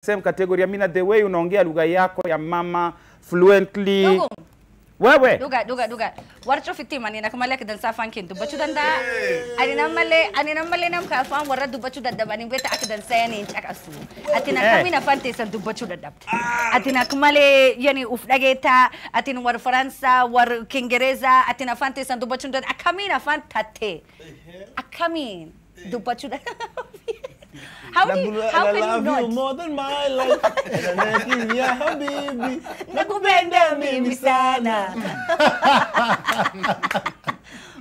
same category. Amina, the way unaongea lugha yako ya mama fluently. Wewe. Duga. Warcho fitima ni nakamale kidan safan kintu. Bachu danda. Anina male nam kafam warra du bachu danda bani beta akidan sayani inch akasu. Atina kamina fante san du bachu danda. Atina kamale yani ufdageta. Atina war Faransa war Kingereza. Atina fante san du bachu danda. Akamina fantate. Akamin du bachu danda. How can you not? I love you more than my life. Nakupenda mimi sana.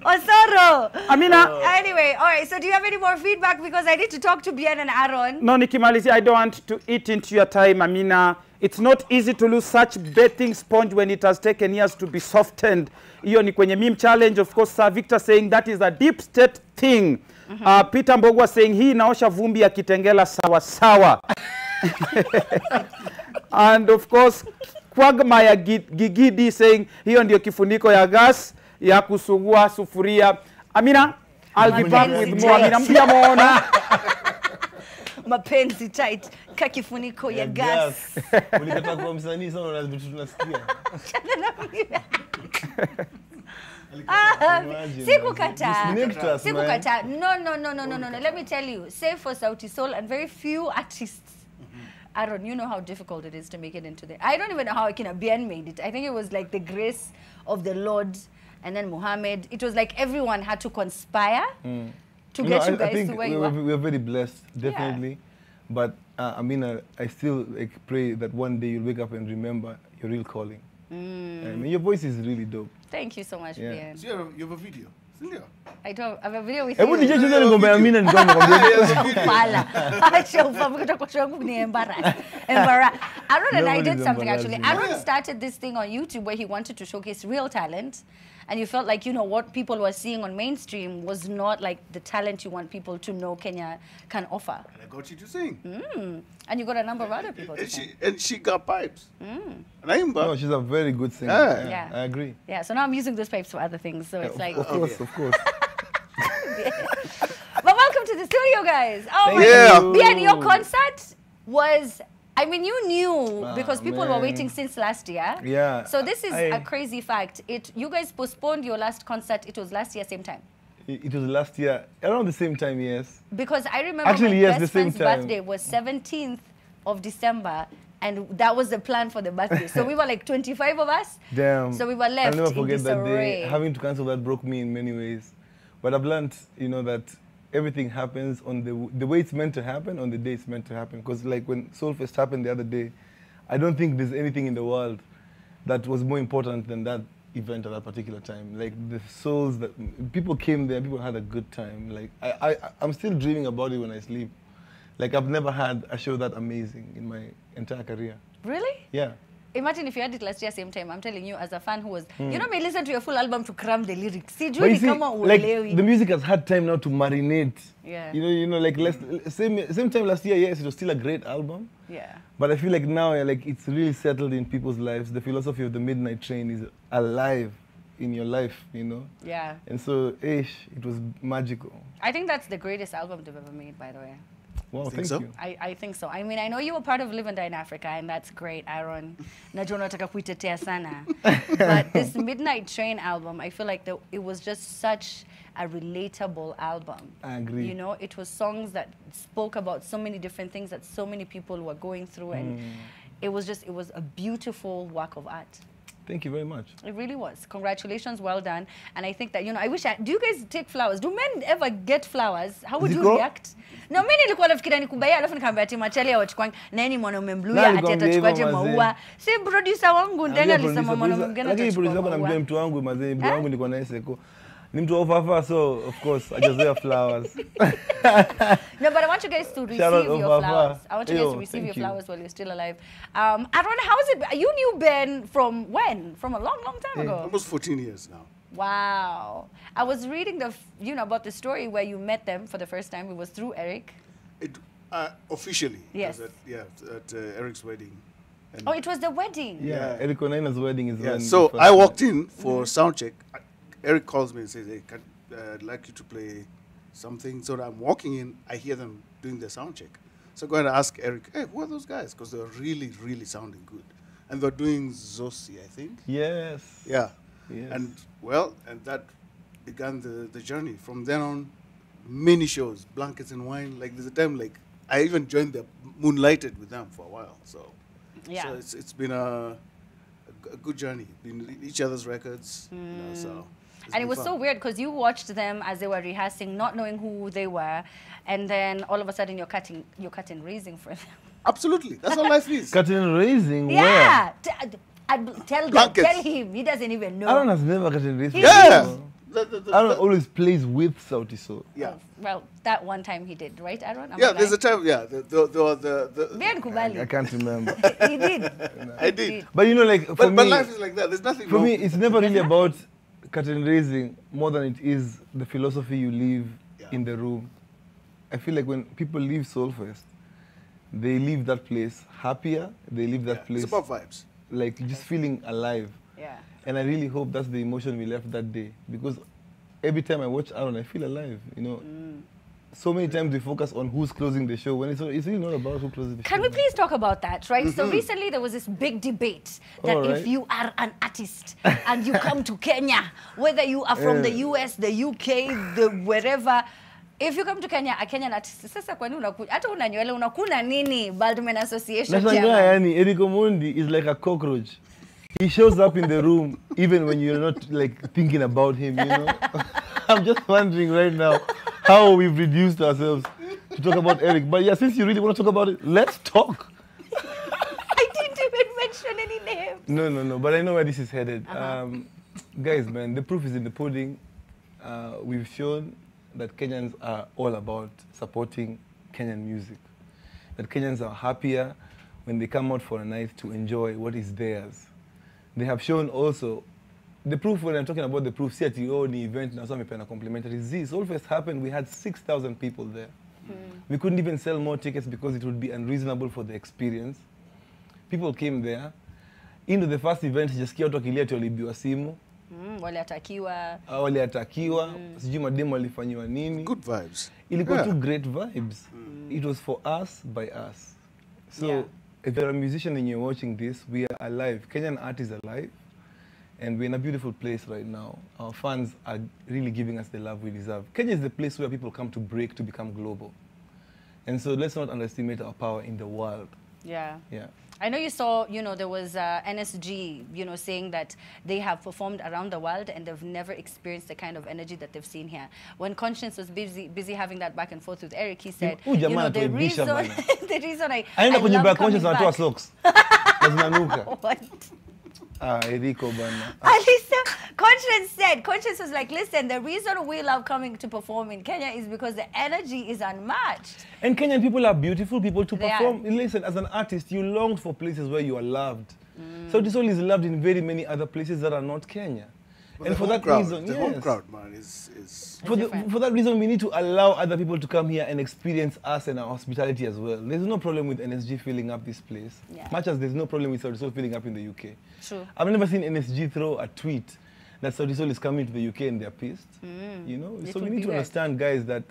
Osoro. Amina. Anyway, all right. So do you have any more feedback? Because I need to talk to Bien and Aaron. No, Nikimalizi, I don't want to eat into your time, Amina. It's not easy to lose such bathing sponge when it has taken years to be softened. Iyo ni kwenye meme challenge, of course, Sir Victor saying that is a deep state thing. Peter Mbwe saying hii inaosha vumbi ya Kitengela sawa sawa. And of course, Kwagmaya Gigidi saying hiyo ndio kifuniko ya gas ya kusugua sufuria. Amina, I'll be back with more. Amina, mpia muona. Mapenzi tight ka kifuniko ya gas. Ulikata kwa msanii sana na vitu tunasikia. Sikukata. No. Let me tell you, save for Sauti Sol and very few artists. Aaron, you know how difficult it is to make it into there. I don't even know how Kina Bien made it. I think it was like the grace of the Lord and then Muhammad. It was like everyone had to conspire to get you guys to where you are. We're very blessed, definitely. Yeah. But I mean, I still pray that one day you'll wake up and remember your real calling. I mean, your voice is really dope. Thank you so much, Bien. So you have a video? I have a video with you. Hebu DJ cheza ngombe Amina nikwambia. Pala. Acha ufahamu kutoka kwangu ni embarrass. Aaron and I did something actually. Aaron started this thing on YouTube where he wanted to showcase real talent. And you felt like, you know, what people were seeing on mainstream was not like the talent you want people to know Kenya can offer. And I got you to sing. And you got a number of other people to sing. And she got pipes. No, she's a very good singer. Yeah. I agree. Yeah, so now I'm using those pipes for other things. So it's like... Of course. But welcome to the studio, guys. Oh my God. Bien, your concert was... I mean, you knew because people were waiting since last year. Yeah. So this is a crazy fact. You guys postponed your last concert. It was last year, same time. It was last year, around the same time, yes. Because I remember actually, my best friend's birthday was 17th of December. And that was the plan for the birthday. So we were like 25 of us. Damn. So we were left I'll never forget that day. array. Having to cancel that broke me in many ways. But I've learned, you know, that everything happens on the way it's meant to happen, on the day it's meant to happen. Because like when Soulfest happened the other day, I don't think there's anything in the world that was more important than that event at that particular time. Like the souls that people came there, people had a good time. Like I'm still dreaming about it when I sleep. Like I've never had a show that amazing in my entire career. Really? Yeah. Imagine if you had it last year, same time. I'm telling you, as a fan who was, you know, may listen to your full album to cram the lyrics. See, But you see, like the music has had time now to marinate. Yeah. You know, like same time last year, yes, it was still a great album. Yeah. But I feel like now, like it's really settled in people's lives. The philosophy of the Midnight Train is alive in your life, you know. Yeah. And so, it was magical. I think that's the greatest album they've ever made, by the way. Wow, thank you. I think so. I mean, I know you were part of Live and Die in Africa, and that's great, Aaron. Najua nataka kuitetea sana. But this Midnight Train album, I feel like it was just such a relatable album. I agree. You know, it was songs that spoke about so many different things that so many people were going through, and it was a beautiful work of art. Thank you very much. It really was. Congratulations, well done. And I think that, you know, do you guys take flowers? Do men ever get flowers? How would you react? No, mimi nilikuwa nafikiria nikubaya alafu nikamwambia ati Machali awachukua nani mwanaume Mbwe ati atachukuaje maua. Si producer wangu ndani alisema mwanaume mwingine atachukua maua. Lakini producer mtu wangu mazee, Mbwe wangu niko naye seko. Ni mtu ofafa, so of course I just wear flowers. No, but I want you guys to receive your flowers. I want you guys to receive your flowers while you're still alive. Aaron, how is it? You knew Ben from when? From a long, long time ago. Almost 14 years now. Wow. I was reading about the story where you met them for the first time. It was through Eric. Officially. Yes. At Eric's wedding. And it was the wedding. Yeah, Eric Onaina's wedding is when. So I walked in for sound check. Eric calls me and says, "Hey, I'd like you to play something." So I'm walking in, I hear them doing the sound check. So go ahead and ask Eric, hey, who are those guys? Because they're really, really sounding good. And they're doing Zosi, I think. Yes. Yeah. Yes. And, well, and that began the journey. From then on, many shows, Blankets and Wine. Like, there's a time, like, I even joined the Moonlighted with them for a while. So, Yeah. so it's been a good journey. Been in each other's records. You know, so it's And it been was fun. so weird because you watched them as they were rehearsing, not knowing who they were, and then all of a sudden you're cutting raising for them. Absolutely. That's how life is. Curtain raising Yeah. Tell Blankets. him. He doesn't even know. where? Aaron has never curtain raising. Yeah. Aaron always plays with Sauti Sol. Yeah. Well, that one time he did, right, Aaron? Am I Yeah, there's a lying? time, yeah. The Bien I Kubali. can't remember. He did. I did. But you know, like, for But me, life is like that. There's nothing for wrong. me, it's never really about curtain raising more than it is the philosophy you live in the room. I feel like when people leave Soulfest, they leave that place happier. They leave that place It's about vibes. like just feeling alive. Yeah. And I really hope that's the emotion we left that day, because every time I watch Aaron, I feel alive. You know, so many times we focus on who's closing the show when it's really not about who closes the show. Can we please talk about that, right? So recently there was this big debate that All if right. you are an artist and you come to Kenya, whether you are from the US, the UK, the wherever, if you come to Kenya, a Kenyan artist, sasa kwani unakuja, hata una nywele unakuna nini, Baldwin Association Nashangaa chairman? yani, Eric Omondi is like a cockroach. He shows up in the room even when you're not like thinking about him, you know. I'm just wondering right now how we've reduced ourselves to talk about Eric. But yeah, since you really want to talk about it, let's talk. I didn't even mention any names. No, but I know where this is headed. Guys, man, the proof is in the pudding. We've shown that Kenyans are all about supporting Kenyan music. That Kenyans are happier when they come out for a night to enjoy what is theirs. They have shown also, the proof, when I'm talking about the proof, see at the only event, now some people are complimentary. This Soulfest happened, we had 6,000 people there. We couldn't even sell more tickets because it would be unreasonable for the experience. People came there. Into the first event, sijasikia watu wakilia ati waliibiwa simu, Waliatakiwa. waliatakiwa, sijui mademu walifanyiwa nini. Good vibes. Ilikuwa two great vibes. It was for us, by us. So, Yeah. if you're a musician and you're watching this, we are alive. Kenyan art is alive. And we're in a beautiful place right now. Our fans are really giving us the love we deserve. Kenya is the place where people come to break to become global. And so let's not underestimate our power in the world. Yeah. Yeah. I know you saw, you know, there was NSG, you know, saying that they have performed around the world and they've never experienced the kind of energy that they've seen here. When Conscience was busy having that back and forth with Eric, he said, Huyu you jamaa know, the anatuaibisha reason, bana. the reason I Aenda kwenye nyumba ya love Conscience coming anatoa back. socks. Na zinanuka. What? Eriko bana. Alisa, Conscience was like, listen, the reason we love coming to perform in Kenya is because the energy is unmatched. And Kenyan people are beautiful people to They are. perform. Listen, as an artist, you long for places where you are loved. So this all is loved in very many other places that are not Kenya. But And the for home that crowd, reason, the yes. home crowd, man, is different. For that reason, we need to allow other people to come here and experience us and our hospitality as well. There's no problem with NSG filling up this place, Yeah. much as there's no problem with Sauti Sol filling up in the UK. True. I've never seen NSG throw a tweet that Sauti Sol is coming to the UK and they're pissed. You know, It so we would need be to weird. understand, guys, that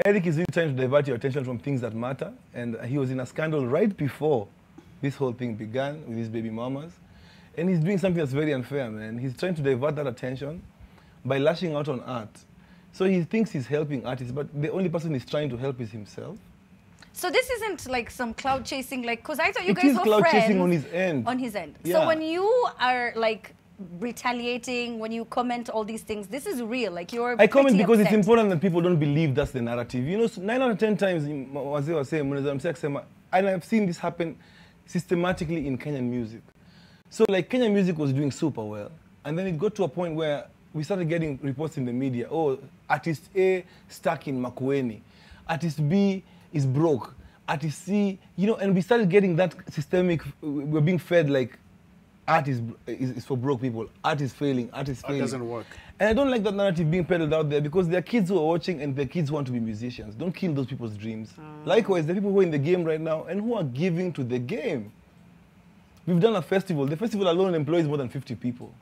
Eric is really trying to divert your attention from things that matter, and he was in a scandal right before this whole thing began with his baby mamas, and he's doing something that's very unfair, man. He's trying to divert that attention by lashing out on art. So he thinks he's helping artists, but the only person he's trying to help is himself. So this isn't like some cloud chasing, like, because I thought you It guys is were cloud friends. chasing on his end. On his end. So Yeah. when you are like retaliating, when you comment all these things, this is real. Like you're I comment pretty because it's upset. important that people don't believe that's the narrative. You know, 9 out of 10 times, wazee wase, mnaweza msea kusema, and I've seen this happen systematically in Kenyan music. So like Kenyan music was doing super well, and then it got to a point where we started getting reports in the media. Oh, artist A stuck in Makueni, artist B is broke, artist C, you know, and we started getting that systemic. We're being fed like art is for broke people, art is failing, art is failing. It doesn't work. And I don't like that narrative being peddled out there, because there are kids who are watching and their kids want to be musicians. Don't kill those people's dreams. Likewise, the people who are in the game right now and who are giving to the game. We've done a festival. The festival alone employs more than 50 people,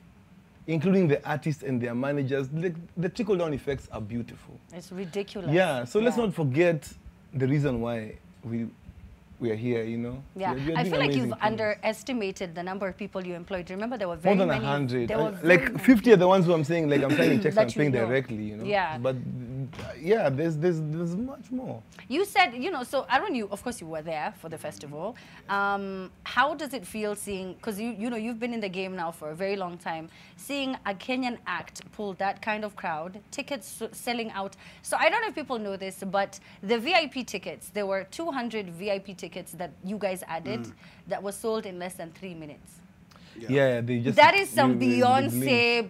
including the artists and their managers. The trickle-down effects are beautiful. It's ridiculous. Yeah, so let's not forget the reason why we we are here, you know. Yeah, We are I doing feel like amazing you've things. underestimated the number of people you employed. Remember, there were More very than many. 100. There were Like very 50 are the ones who I'm saying, like I'm signing checks That and you paying know. directly, you know. Yeah. But yeah, there's much more. You said, you know, so Aaron, you, of course, you were there for the festival. How does it feel seeing, because you know, you've been in the game now for a very long time, seeing a Kenyan act pull that kind of crowd, tickets selling out. So I don't know if people know this, but the VIP tickets, there were 200 VIP tickets that you guys added that were sold in less than 3 minutes. Yeah, they just. That is some they blink. Beyonce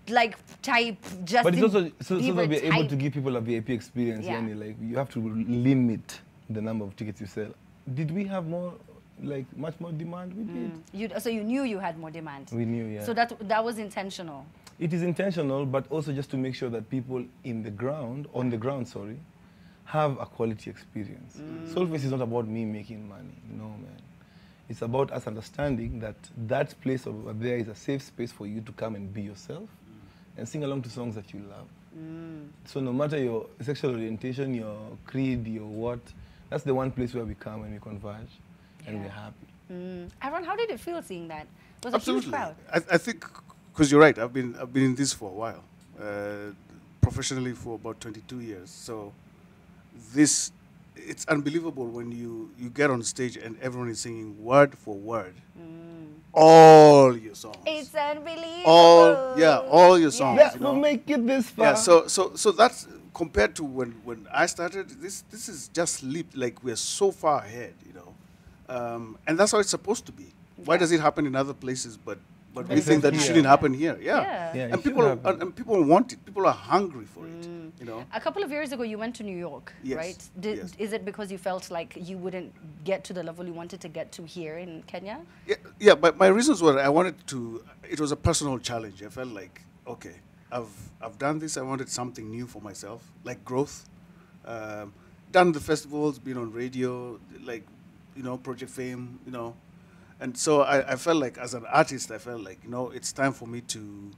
like type Justin But it's also so that Bieber we're able type. to give people a VIP experience. Yeah. Yani, like you have to limit the number of tickets you sell. Did we have more, like much more demand? We did. So you knew you had more demand. We knew, yeah. So that was intentional. It is intentional, but also just to make sure that people on the ground, sorry, have a quality experience. Soulface is not about me making money. No, man. It's about us understanding that that place over there is a safe space for you to come and be yourself and sing along to songs that you love. So no matter your sexual orientation, your creed, your what, that's the one place where we come and we converge and we're happy. Aaron, how did it feel seeing that? It was a huge Absolutely. crowd. I think, because you're right, I've been in this for a while, professionally for about 22 years. So it's unbelievable when you get on stage and everyone is singing word for word all your songs. It's unbelievable. All your songs. That you know? will make it this far. Yeah, so that's compared to when I started. This is just leap. Like we're so far ahead, you know, and that's how it's supposed to be. Why does it happen in other places, but we think that it here. shouldn't happen here? Yeah. Yeah, it and should people happen. and people want it. People are hungry for it. You know. A couple of years ago, you went to New York, Yes, right? yes. Is it because you felt like you wouldn't get to the level you wanted to get to here in Kenya? Yeah, but my reasons were I wanted to. It was a personal challenge. I felt like, okay, I've done this. I wanted something new for myself, like growth. Done the festivals, been on radio, like, you know, Project Fame, you know, and so I felt like as an artist, I felt like, you know, it's time for me to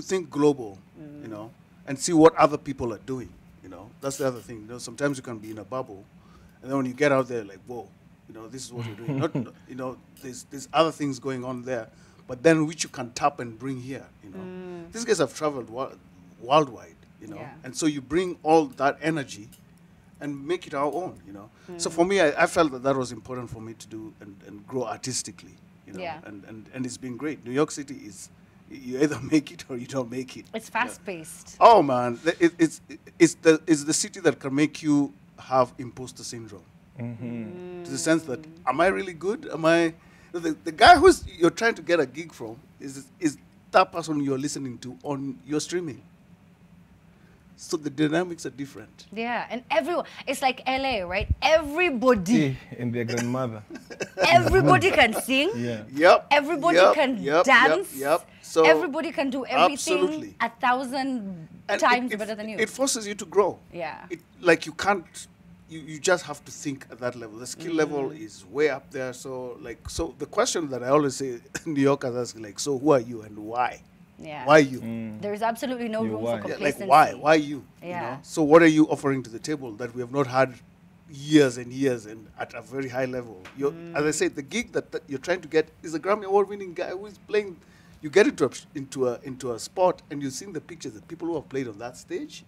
think global, you know, and see what other people are doing. You know, that's the other thing. You know, sometimes you can be in a bubble, and then when you get out there, like, whoa, you know, this is what you're doing. Not, you know, there's other things going on there, but then which you can tap and bring here. You know, these guys have traveled worldwide. You know, and so you bring all that energy and make it our own. You know, so for me, I felt that was important for me to do and grow artistically. You know, and it's been great. New York City is. You either make it or you don't make it. It's fast-paced. Oh man, it's the city that can make you have imposter syndrome. To the sense that, am I really good? Am I the guy you're trying to get a gig from is that person you're listening to on your streaming. So the dynamics are different. Yeah, and everyone, it's like LA, right? Everybody, And their grandmother. everybody can sing. Yeah. Yep. Everybody can dance. Yep. So everybody can do everything absolutely. 1,000 and times it better than you. It forces you to grow. Yeah. Like you can't. You just have to think at that level. The skill level is way up there. So the question that I always say New Yorkers ask, like, so who are you and why? Yeah. Why you? There is absolutely no room why? for Yeah, complacency. Like why you? Yeah. You know? So what are you offering to the table that we have not had years and years and at a very high level? As I said, the gig that you're trying to get is a Grammy Award-winning guy who is playing. You get into a spot and you've seen the pictures of people who have played on that stage.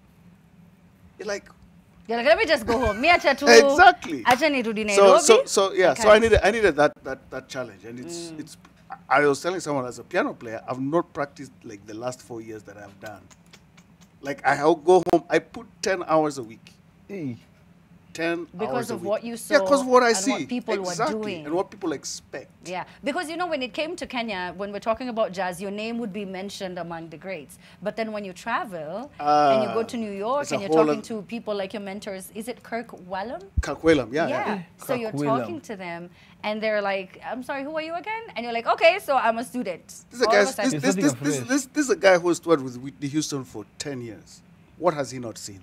You're like, You're like, let me just go home. Me acha tu. Exactly. Acha nirudi Nairobi. So I needed that challenge, and it's. I was telling someone, as a piano player, I've not practiced like the last 4 years that I've done. Like I'll go home, I put 10 hours a week. Hey. 10 Because hours of a week. what you saw. Yeah, because what I and see. what people exactly, were doing. and what people expect. Yeah, because you know, when it came to Kenya, when we're talking about jazz, your name would be mentioned among the greats. But then when you travel and you go to New York it's a and you're whole talking to people like your mentors, is it Kirk Whalum? Kakwelam, yeah. So you're Kirk talking Whalum. to them and they're like, I'm sorry, who are you again? And you're like, okay, so I'm a student. This is a All guy. of a sudden- It's This is a guy who has toured with Whitney Houston for 10 years. What has he not seen?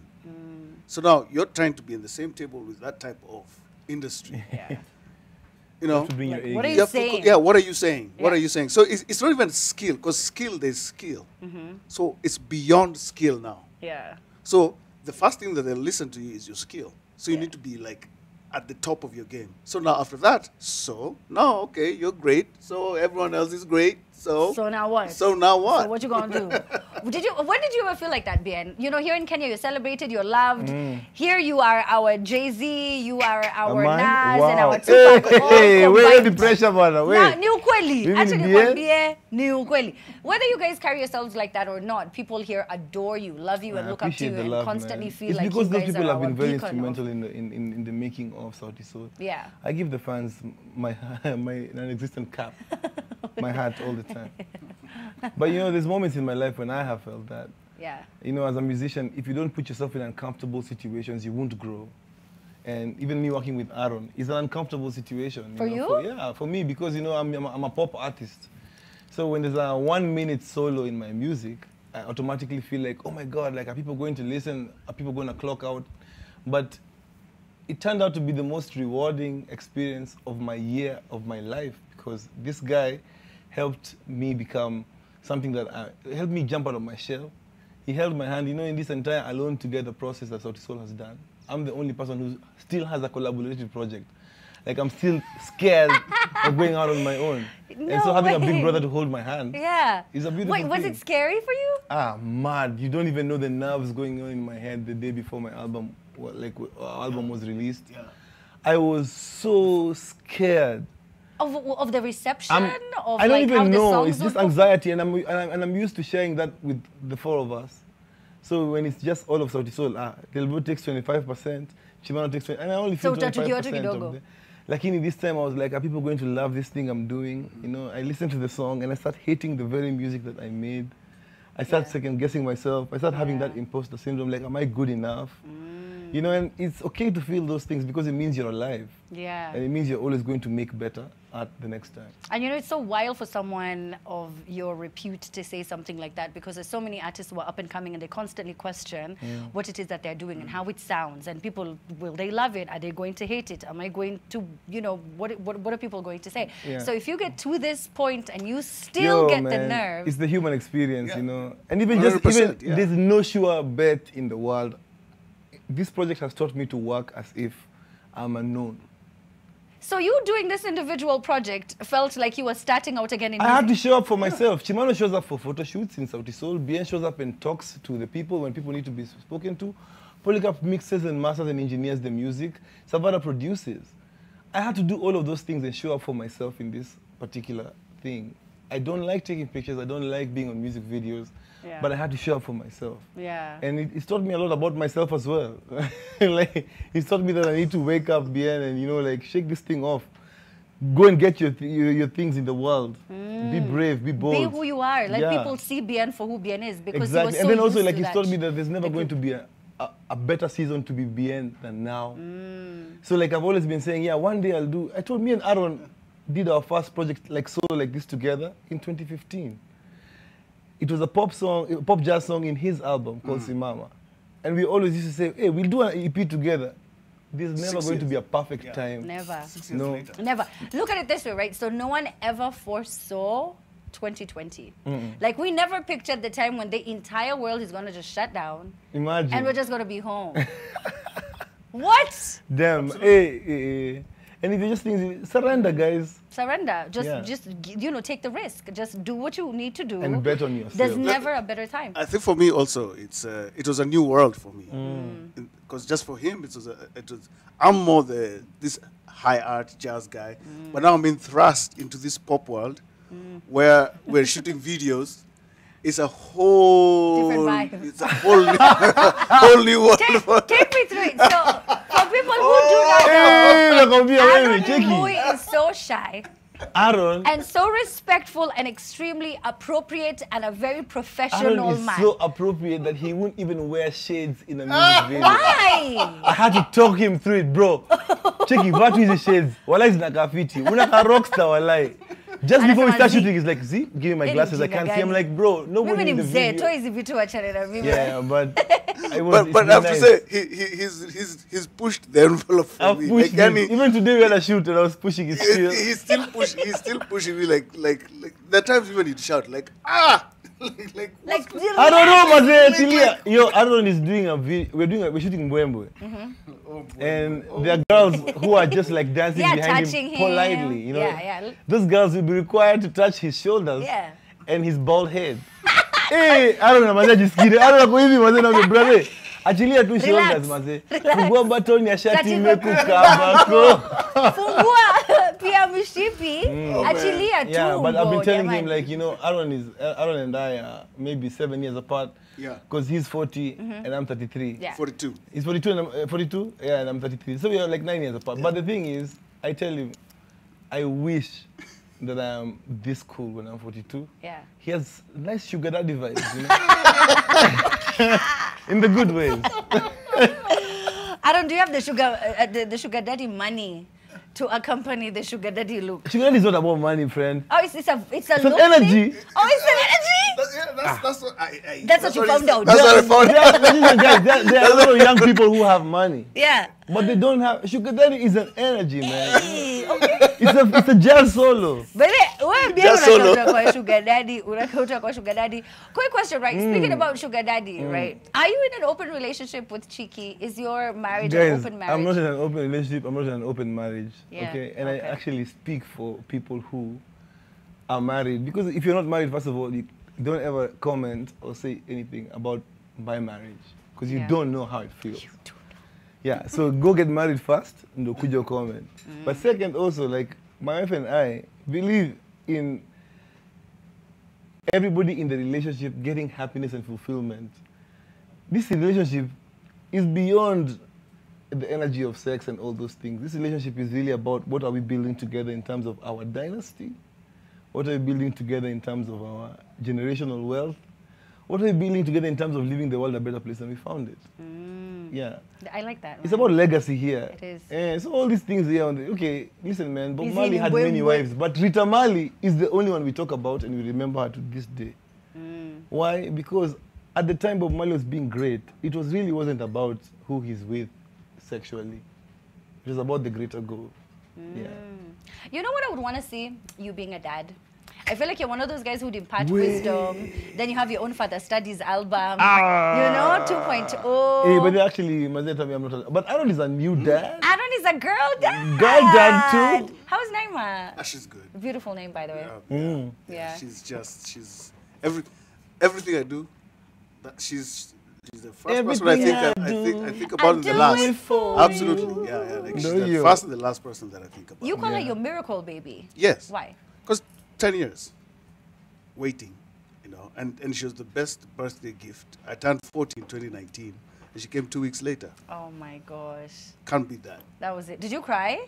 So now you're trying to be in the same table with that type of industry. Yeah. You know, To bring Like, your what are A you game. have to saying? yeah, what are you saying? What Yeah. are you saying? So it's not even skill, because skill, there's skill. So it's beyond skill now. Yeah. So the first thing that they'll listen to you is your skill. So you need to be like at the top of your game. So now after that, so now, okay, you're great. So everyone else is great. So now what? So now what? So what you gonna do? When did you ever feel like that, Bien? You know, here in Kenya, you're celebrated, you're loved. Here you are our Jay-Z, you are our Nas, and our Tupac. Hey, where the pressure, man? Wait. Ni ukweli. Actually, Bien? ni ukweli. Whether you guys carry yourselves like that or not, people here adore you, love you, and look up to you, and love, constantly man. feel it's like because you those guys people are have been our very beacon instrumental in the making of Sauti Sol. Yeah. I give the fans my non-existent cap, my hat all the time. But you know, there's moments in my life when I have felt that. Yeah. You know, as a musician, if you don't put yourself in uncomfortable situations, you won't grow. And even me working with Aaron is an uncomfortable situation. For know, you? Yeah, for me, because, you know, I'm a pop artist. So when there's a 1 minute solo in my music, I automatically feel like, oh my God, like, are people going to listen? Are people going to clock out? But it turned out to be the most rewarding experience of my year of my life, because this guy helped me become something that helped me jump out of my shell. He held my hand, you know, in this entire Alone Together process that Sauti Sol has done. I'm the only person who still has a collaborative project. Like, I'm still scared of going out on my own. And so having a big brother to hold my hand is a beautiful thing. Wait, was it scary for you? Ah, mad. You don't even know the nerves going on in my head the day before my album, album was released. Yeah. I was so scared. Of the reception? I don't even know. It's just anxiety, and I'm used to sharing that with the four of us. So when it's just all of Sauti Sol, Delbo takes 25%, Chimano takes 20%, and I only feel 25% of them. Like this time, I was like, are people going to love this thing I'm doing? You know, I listened to the song, and I start hating the very music that I made. I start second guessing myself. I start having that imposter syndrome, like, am I good enough? You know, and it's okay to feel those things because it means you're alive. Yeah. And it means you're always going to make better at the next time. And you know, it's so wild for someone of your repute to say something like that, because there's so many artists who are up and coming and they constantly question what it is that they're doing and how it sounds. And people, will they love it? Are they going to hate it? Am I going to, you know, what are people going to say? Yeah. So if you get to this point and you still get the nerve. It's the human experience, you know. And even there's no sure bet in the world. This project has taught me to work as if I'm unknown. So you doing this individual project felt like you were starting out again in music? I had to show up for myself. Chimano shows up for photo shoots in Sauti Sol. Bien shows up and talks to the people when people need to be spoken to. Polycarp mixes and masters and engineers the music. Savara produces. I had to do all of those things and show up for myself in this particular thing. I don't like taking pictures. I don't like being on music videos. Yeah. But I had to show up for myself. Yeah. And it's taught me a lot about myself as well. Like, it's taught me that I need to wake up, Bien, and, you know, like, shake this thing off. Go and get your things in the world. Be brave, be bold. Be who you are. Let people see Bien for who Bien is. Because exactly. So and then also, like, it's taught me that there's never going to be a better season to be Bien than now. So, like, I've always been saying, yeah, one day I'll do. I told me and Aaron did our first project, like, solo like this together in 2015. It was a pop song, a pop jazz song in his album called Simama. And we always used to say, hey, we'll do an EP together. There's never going to be a perfect time. Never. 6 years later. Never. Look at it this way, right? So no one ever foresaw 2020. Like, we never pictured the time when the entire world is going to just shut down. Imagine. And we're just going to be home. What? Damn. Hey. And if you just think, surrender, guys. Surrender. Just you know, take the risk. Just do what you need to do. And bet on yourself. There's never a better time. I think for me also, it was a new world for me. Because just for him, I'm more this high art jazz guy, but now I'm being thrust into this pop world where we're shooting videos. It's a whole different vibe. It's a whole new world. Take me through it. So for people who do not know, Aaron Mbwe is so shy. Aaron. And so respectful and extremely appropriate and a very professional Aaron is man. so appropriate that he wouldn't even wear shades in a music video. Why? I had to talk him through it, bro. Check it, what is the shades? Walai is like a fiti. Unaka rockstar, walai. Just before we start shooting, he's like, see, give me my glasses, I can't see. I'm like, bro, nobody in the video. Yeah, but but I have to say, he's pushed the envelope for me. Like, even today we had a shoot and I was pushing his still. He's still pushing me like there are times even he'd shout like, ah! like I don't know, but Aaron is doing a video. We're shooting Mbwe. And there are girls who are just like dancing Yeah, behind touching him him. politely, you know. Yeah. Those girls will be required to touch his shoulders Yeah. and his bald head. Hey, I don't know, maze jisikire. I don't know hivi maze na brother. Achilia tu shoulders maze. Fungua button ya shati imekukabako. Fungua pia mshipi. Achilia tu. Yeah, but I've been telling him, jamani. like, you know, Aaron and I are maybe 7 years apart. Yeah. Because he's 40 and I'm 33. Yeah. 42. He's 42 and I'm 42. Yeah, and I'm 33. So we are like 9 years apart. But the thing is, I tell him, I wish that I am this cool when I'm 42. Yeah. He has nice sugar daddy vibes, you know? In the good ways. Aaron, do you have the sugar daddy money to accompany the sugar daddy look? Sugar daddy is not about money, friend. Oh, it's a It's look an energy. thing? Oh, it's an energy? That's what I That's what you found out. That's what I found out. There are a lot of young people who have money. Yeah. But they don't have... Sugar daddy is an energy, man. Hey, okay. It's a jazz solo. But wewe pia Just solo. unataka kwa sugar daddy, unataka kwa sugar daddy. Quick question, right? Speaking about sugar daddy, right? Are you in an open relationship with Chiki? Is your marriage an Guys, open marriage? I'm not in an open relationship. I'm not in an open marriage. Yeah, Okay? And okay. I actually speak for people who are married. Because if you're not married, first of all, you don't ever comment or say anything about my marriage. Because you Yeah. don't know how it feels. Yeah, so go get married first, ndo kuja comment. But second, also, like, my wife and I believe in everybody in the relationship getting happiness and fulfillment. This relationship is beyond the energy of sex and all those things. This relationship is really about what are we building together in terms of our dynasty? What are we building together in terms of our generational wealth? What are we building together in terms of leaving the world a better place than we found it? Yeah. I like that. It's man. about legacy here. It is. Yeah, so all these things here on the, okay, listen, man, Bob Is Marley in had Mbwe many Mbwe. wives, but Rita Marley is the only one we talk about and we remember her to this day. Why? Because at the time Bob Marley was being great, it wasn't about who he's with sexually. It was about the greater goal. Yeah. You know what I would want to see? You being a dad. I feel like you're one of those guys who'd impart wisdom. Then you have your own Father Studies album. You know, 2.0. Hey, but actually, Mazeta, I'm not. But Aaron is a new dad. Aaron is a girl dad. Girl dad too? How's Naima? She's good. Beautiful name, by the way. Yeah. She's everything I do. She's the first person I think about in the last. Absolutely, yeah. Like she's the first and the last person that I think about. You call her your miracle baby. Yes. Why? Because 10 years waiting, you know, and she was the best birthday gift. I turned 40 in 2019, and she came 2 weeks later. Oh my gosh. Can't beat that. That was it. Did you cry?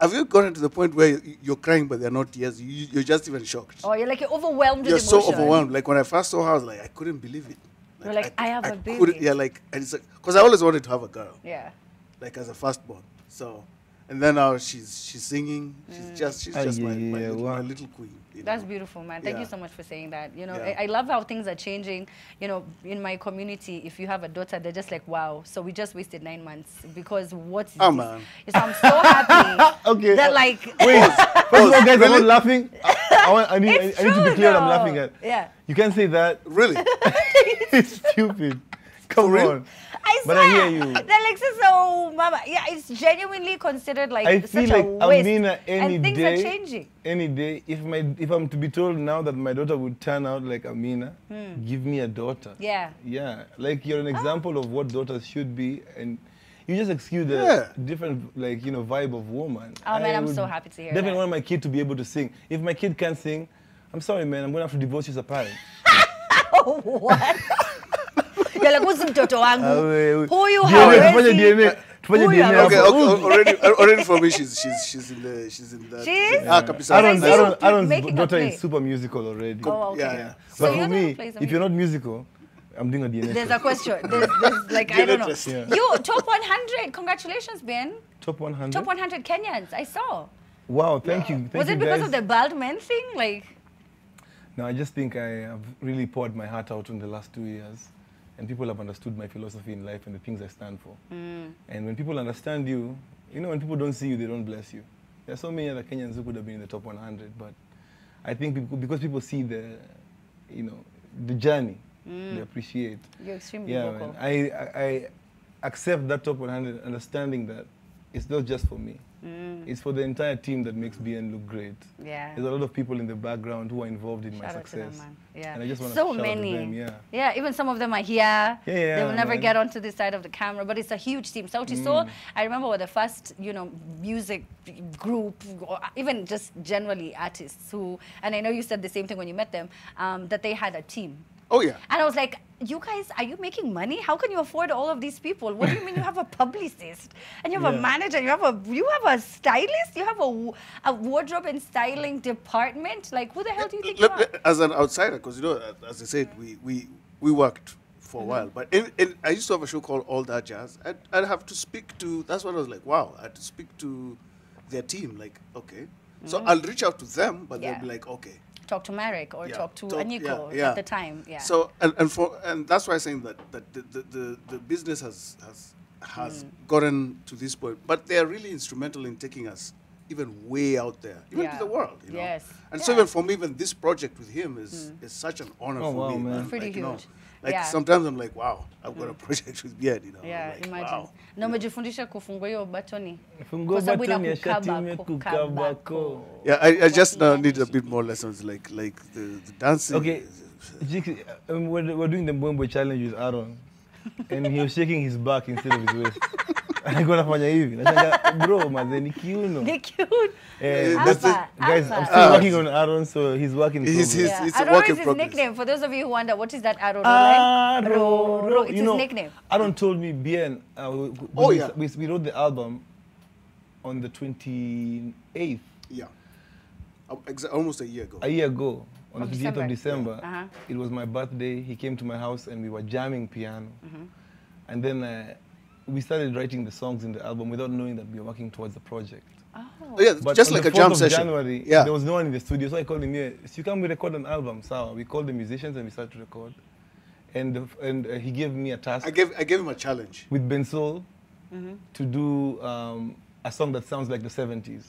Have you gotten to the point where you're crying but they're not tears? You're just even shocked. Oh, you're like you're overwhelmed You're with so emotion. overwhelmed. Like when I first saw her, I was like, I couldn't believe it. You're like, I have a baby. couldn't- Yeah, like, and it's like, because I always wanted to have a girl, Yeah. like as a firstborn. So, and then now she's singing. She's just my little queen. You That's know? beautiful, man. Thank you Yeah. so much for saying that. You know, Yeah. I love how things are changing. You know, in my community, if you have a daughter, they're just like, wow. So we just wasted 9 months because what's Oh, this? man. So I'm so happy Okay. that like Wait, first of all, guys, I'm not laughing. I need it's to be true, clear. I'm though. laughing at. Yeah. You can't say that. Really? It's stupid. Come real? on. I swear. But I hear you. They're like, so, mama. Yeah, it's genuinely considered like I such feel a like waste. Amina any and things day. are changing. Any day, if I'm to be told now that my daughter would turn out like Amina, give me a daughter. Yeah. Yeah, like you're an example of what daughters should be, and you just excuse the Yeah. different, like, you know, vibe of woman. Oh, man, I I'm would so happy to hear definitely that. want my kid to be able to sing. If my kid can't sing, I'm sorry, man, I'm gonna have to divorce you as a parent. Oh, what? You're like, who's mtoto wangu? Huyu DNA, hawezi. tufanye DNA, tufanye Huyu DNA. Okay, hawezi. already for me, she's in that. She's? Kabisa. Aaron's I see you Aaron's making a daughter play. is super musical already. Oh, okay. Yeah. So But you're for the one who me, plays if you're not musical, I'm doing a DNA There's test. a question. There's like, I don't know. test. Yeah. You, top 100. Congratulations, Ben. Top 100? Top 100 Kenyans. I saw. Wow, thank you. Thank Was you it because guys. of the bald men thing? Like, No, I just think I have really poured my heart out in the last 2 years. And people have understood my philosophy in life and the things I stand for. And when people understand you, you know, when people don't see you, they don't bless you. There are so many other Kenyans who could have been in the top 100, but I think because people see the, you know, the journey, they appreciate. you're extremely Yeah, vocal. man. accept that top 100, understanding that it's not just for me. It's for the entire team that makes BN look great. Yeah. There's a lot of people in the background who are involved in my Shout out to them, success. man. Yeah. And I just want to so shout many. out to them, yeah. Yeah, even some of them are here. Yeah, they will never man. get onto this side of the camera, but it's a huge team. Sauti Sol, I remember were the first, you know, music group, or even just generally artists who, and I know you said the same thing when you met them, that they had a team. Oh yeah. And I was like, you guys, are you making money? How can you afford all of these people? What do you mean you have a publicist and you have a manager, you have a stylist, you have a wardrobe and styling department? Like, who the hell do you think you are? As an outsider, because you know, as I said, we worked for a while, but I used to have a show called All That Jazz. I'd have to speak to. That's what I was like. Wow, I had to speak to their team. Like, okay, so I'll reach out to them, but they'll be like, okay. Talk to Marek or talk to Aniko yeah. at the time. Yeah. So and that's why I'm saying that the business has gotten to this point, but they are really instrumental in taking us even way out there, even to the world. You know? Yes. And so even for me, even this project with him is such an honor for me. Man. It's pretty like, you know, huge. like sometimes I'm like, wow, I've got a project with Beard, you know. Yeah, like, imagine. wow. Na umejifundisha kufungua hiyo batoni. Fungua Kwa sababu batoni ya inakukaba, shati imekukabako. Yeah, I just now need a bit more lessons, like the dancing. Okay, we're doing the Mbwe challenge with Aaron, and he was shaking his back instead of his waist. Alikuwa anafanya hivi. Nashangaa, bro, mazee ni kiuno. They're cute. That's it. Guys, I'm still working on Aaron, so he's working in progress. It's a Aro work is in his progress. nickname. For those of you who wonder, what is that Aro? Aro. It's his nickname. Aaron told me, Bien, we wrote the album on the 28th. Yeah. Almost a year ago. A year ago, on Of the 28th of December. December. It was my birthday. He came to my house and we were jamming piano. And then we started writing the songs in the album without knowing that we were working towards the project. Oh, yeah, But just on like the a jam 4th of session. January, Yeah. there was no one in the studio, so I called him here. So you come, we record an album. So we called the musicians and we started to record. And he gave me a task I gave him a challenge. with Ben Soul to do a song that sounds like the 70s.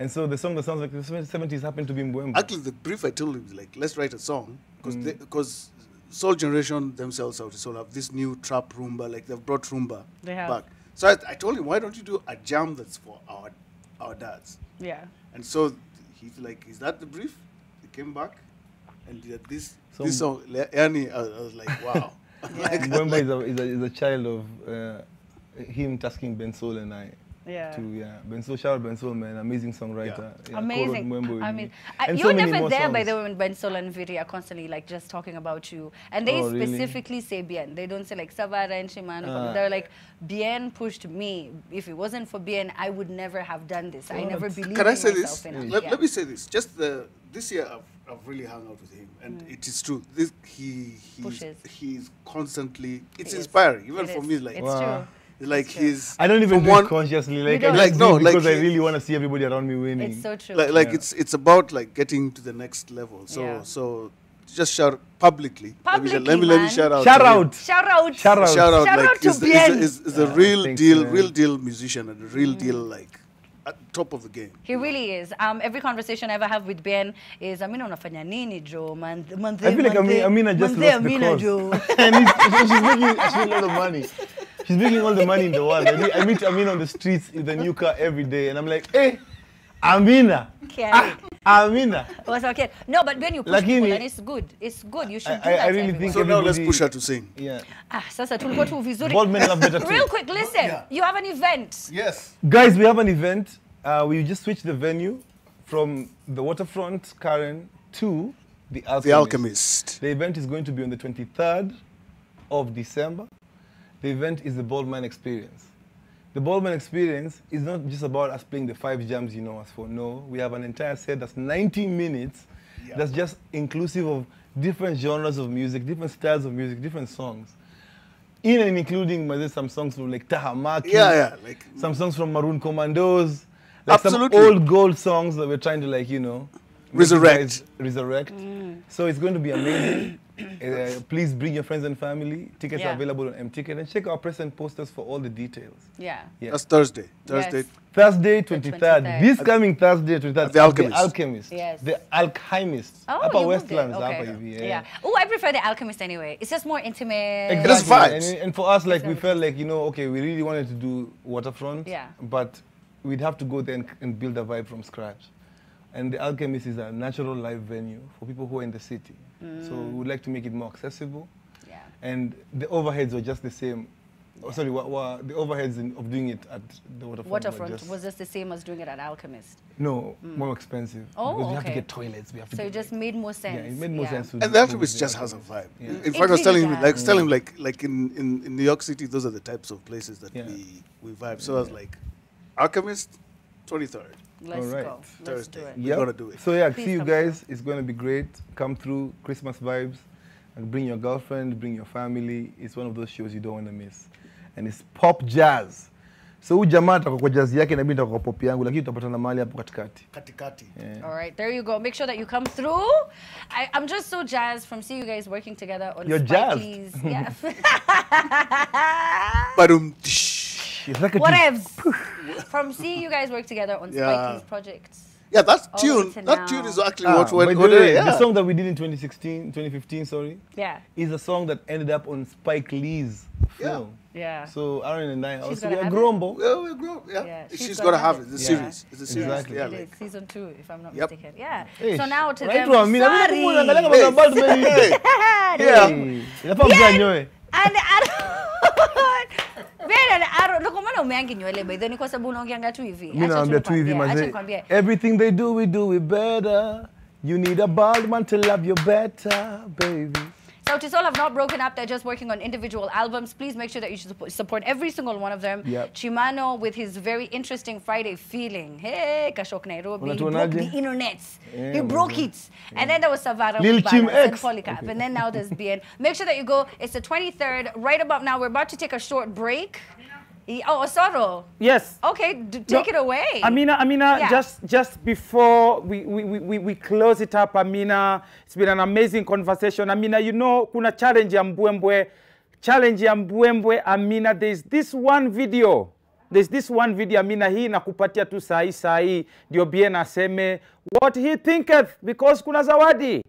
And so the song that sounds like the 70s happened to be Mbwe. Actually, the brief I told him was like, let's write a song, because Soul Generation themselves have this new trap rumba, like they've brought rumba back. So I told him, why don't you do a jam that's for our dads? Yeah. And so he's like, is that the brief? He came back and did this song. Yani, I was like, wow. Mbwe is a child of him tasking Ben Soul and I. Yeah. Ben Soul, shout out Ben Soul, man, amazing songwriter. Yeah, Amazing. co-wrote Mbwe with I me. mean, And you so were many never more there, by songs. the way, when Ben Sol and Viri are constantly like just talking about you. And they Oh, really? specifically say Bien. They don't say like Savara and Shimano. They're like, Bien pushed me. If it wasn't for Bien, I would never have done this. I never believed Can I in say myself this? enough. Let me say this. Just this year, I've really hung out with him, and it is true. Pushes. He's constantly. It's He is. inspiring, even It for is. me. Like, It's true. like he's. I don't even from do one- it consciously. Like, don't? I Like, just no, do it like because I he- really want to see everybody around me winning. It's so true. Like it's about like getting to the next level. So Yeah. so just shout publicly. Publicly, let me man. shout out. Shout to him. out! Shout out. Shout out! Shout out! Shout Like out to is Bien. a real thanks, deal, man. real deal musician and a real deal like at top of the game. He really is. Every conversation I ever have with Ben is, Amina unafanya nini Jo? I feel like Amina just lost the cause. And she's making actually a lot of money. She's making all the money in the world. I meet Amina on the streets with a new car every day, and I'm like, hey, Amina. Amina. Was okay. No, but when you push Lakini- people, and it's good. It's good. You should do I that. really everyone. think So now let's everybody- push her to sing. Yeah. Sasa tulikuwa tu vizuri. Bald men love better too. Real quick, listen. You have an event. Yes. Guys, we have an event. We just switched the venue from the waterfront, Karen, to the Alchemist. The Alchemist. The event is going to be on the 23rd of December. The event is the Bald Man Experience. The Bald Man Experience is not just about us playing the 5 jams you know us for. No, we have an entire set that's 90 minutes. Yeah. That's just inclusive of different genres of music, different styles of music, different songs. In and including some songs from like Tahamaki. Yeah, like Some songs from Maroon Commandos. Like Absolutely. some old gold songs that we're trying to, like, you know, make you Resurrect. guys resurrect. So it's going to be amazing. Please bring your friends and family. Tickets Yeah. are available on M-Ticket. And check our press and posters for all the details. Yeah. Yeah. That's Thursday. Thursday. Yes. Thursday, 23rd. 23rd. This coming Thursday, 23rd. The Alchemist. The Alchemist. Yes. The Alchemist. Oh, Upper you moved it. Westlands. Okay. Upper EV, Yeah. Oh, I prefer the Alchemist anyway. It's just more intimate. Exactly. It is vibes. And for us, like, we felt like, you know, okay, we really wanted to do waterfront. Yeah. But we'd have to go there and build a vibe from scratch. And the Alchemist is a natural live venue for people who are in the city. So we would like to make it more accessible. Yeah. And the overheads were just the same. Oh, sorry, the overheads of doing it at the waterfront. Waterfront was just the same as doing it at Alchemist. No, more expensive. Oh, because we have to okay. get toilets. We have to So it just made more sense. Yeah, it made more sense to And do the Alchemist the just has a Alchemist. vibe. Yeah. In It fact, I was telling really him, does. like in New York City, those are the types of places that Yeah. we vibe. So I was like, Alchemist, 23rd. Let's All right. go. Let's do Thursday. it. We're gonna do it. So yeah, Please see you come guys. It's going to be great. Come through, Christmas vibes. And bring your girlfriend, bring your family. It's one of those shows you don't want to miss. And it's pop jazz. So huyu jamaa atakuwa kwa jazz yake na mimi nitakuwa kwa pop yangu, lakini tutapatana mahali hapo katikati. Katikati. Yeah. All right, there you go. Make sure that you come through. I'm just so jazzed from seeing you guys working together on You're jazzed? Spikey's. Yeah. It's like a Whatevs. From seeing you guys work together on Yeah. Spikey's projects. Yeah, that All tune. to That now. tune is actually Ah, what went by the on way, there. the Yeah. song that we did in 2015, sorry, Yeah. is a song that ended up on Spike Lee's film. Yeah. So Aaron and I, also gonna we are have it? grombo. Yeah, we're grown. Yeah. Yeah, She's she's gonna gonna have have it. it. It's a Yeah. series. It's a series. Exactly. Yeah, It like, is season 2, if I'm not Yep. mistaken. Yeah. Hey, So now to right them, to Amina, mimi sorry. kumbuka angalia kama kuna bald man. yeah. Inafaa mjanyoe. And Vile aro ndio maana umeangi nywele by the way kwa sababu unaongeanga tu hivi. Mimi naambia tu hivi Acha mazee. nikwambie. Everything they do, we do it better. You need a bald man to love you better, baby. So Tisol have not broken up. They're just working on individual albums. Please make sure that you support every single one of them. Yep. Chimano with his very interesting Friday feeling. Hey, Kashok Nairobi. He broke Unatuonaje? the internet. Yeah, He broke it. And then there was Savara Lil with Chim Balance and X. Polycarp. Okay. And then now there's BN. Make sure that you go. It's the 23rd. Right about now, we're about to take a short break. Oh, Osoro. Yes. Okay, take it away. Amina, Yeah. just before we close it up, Amina, it's been an amazing conversation. Amina, you know, kuna challenge ya Mbwe. Challenge ya Mbwe, Amina, there's this one video, Amina, hii nakupatia tu sahi, ndio bien aseme what he thinketh, because kuna zawadi.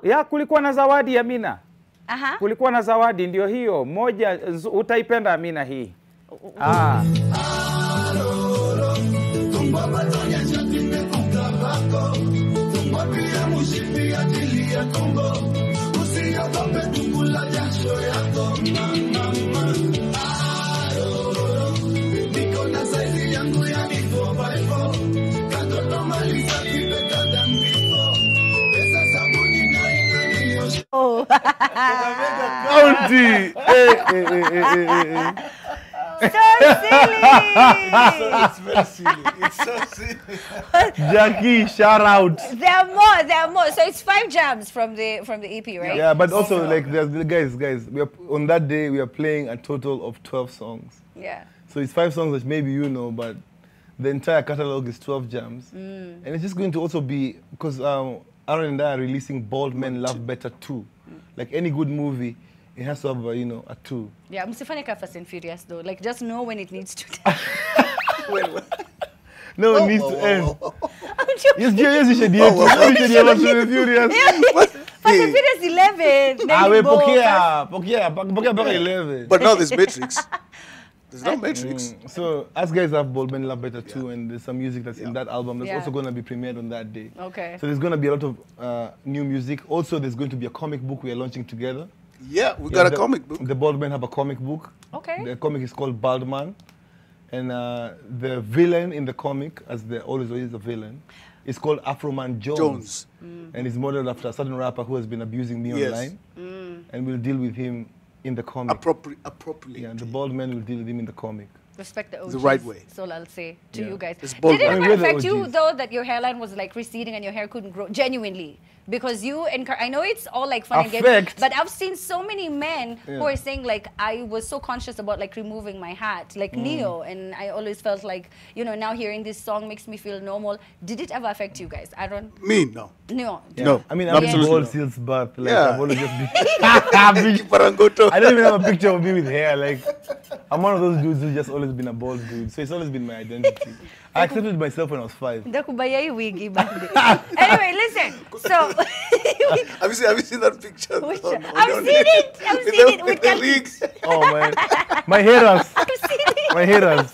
Ya, kulikuwa na zawadi, Amina. Aha. Kulikuwa na zawadi, ndio hiyo. Moja, utaipenda, Amina, hii. Ah. Oh. County. So silly. It's very silly. It's so silly. Jackie, shout out. There are more. So it's 5 jams from the EP, right? Yeah, but also like there's guys, we are on that day we are playing a total of 12 songs. Yeah. So it's 5 songs that maybe you know, but the entire catalog is 12 jams. And it's just going to also be, because Aaron and I are releasing Bald Men Love Better 2. Like any good movie, it has to have, a 2. Yeah, msifanye ka Fast and Furious though. Like just know when it needs to No, it needs to end. I'm joking. Yes, you should hear Fast and Furious. Fast and Furious 11. Ah, then wait, go pokea back 11. But now there's Matrix. There's no Matrix. So, us guys have Bald Men Love Better 2, and there's some music that's in that album that's Yeah. also going to be premiered on that day. Okay. So there's going to be a lot of new music. Also, there's going to be a comic book we are launching together. Yeah, we got a the- comic book. The Bald Men have a comic book. Okay. The comic is called Bald Man. And the villain in the comic, as there always is a villain, is called Afro Man Jones. And he's modeled after a certain rapper who has been abusing me Yes. online. And we'll deal with him in the comic. Appropriately. Yeah, the Bald Man will deal with him in the comic. Respect the OGs. the right way. So I'll say to Yeah. you guys. It's bold Did it right. I mean, ever we're the affect you OGs. though that your hairline was like receding and your hair couldn't grow? Genuinely. Because you I know it's all like fun and games, Affect? but I've seen so many men who Yeah. are saying like I was so conscious about like removing my hat, like Neo, and I always felt like, you know, now hearing this song makes me feel normal. Did it ever affect you guys? Aaron? Me, no. No. Yeah. No, I mean, I'm absolutely bald not. since birth. Like, Yeah. I've always just been. Parangoto. I don't even have a picture of me with hair. Like, I'm one of those dudes who's just always been a bald dude. So it's always been my identity. I accepted myself when I was 5. Ndakubaya hii wigi bande. Anyway, listen. So Have you seen that picture? Which- No, I've no, seen it. I've with seen the- it with with the Kalki. leaks. Oh, man. My haters. I've seen it. My haters.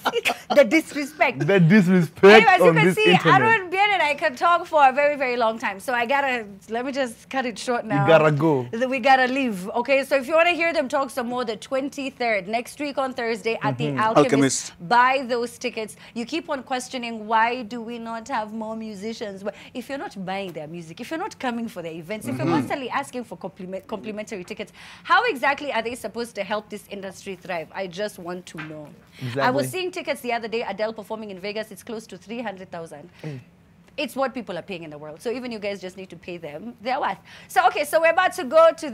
The disrespect. The disrespect Anyway, as you on can this see, internet. Aaron, Bien, and I can talk for a very, very long time. So let me just cut it short now. gotta go. We gotta leave. Okay, so if you want to hear them talk some more, the 23rd, next week on Thursday at the Alchemist, buy those tickets. You keep on questioning, why do we not have more musicians? But if you're not buying their music, if you're not coming for their events, if you're constantly asking for complimentary tickets, how exactly are they supposed to help this industry thrive? I just want to know. Exactly. I was seeing tickets the other day, Adele performing in Vegas, it's close to 300,000. It's what people are paying in the world. So even you guys just need to pay them their worth. So, okay, so we're about to go to the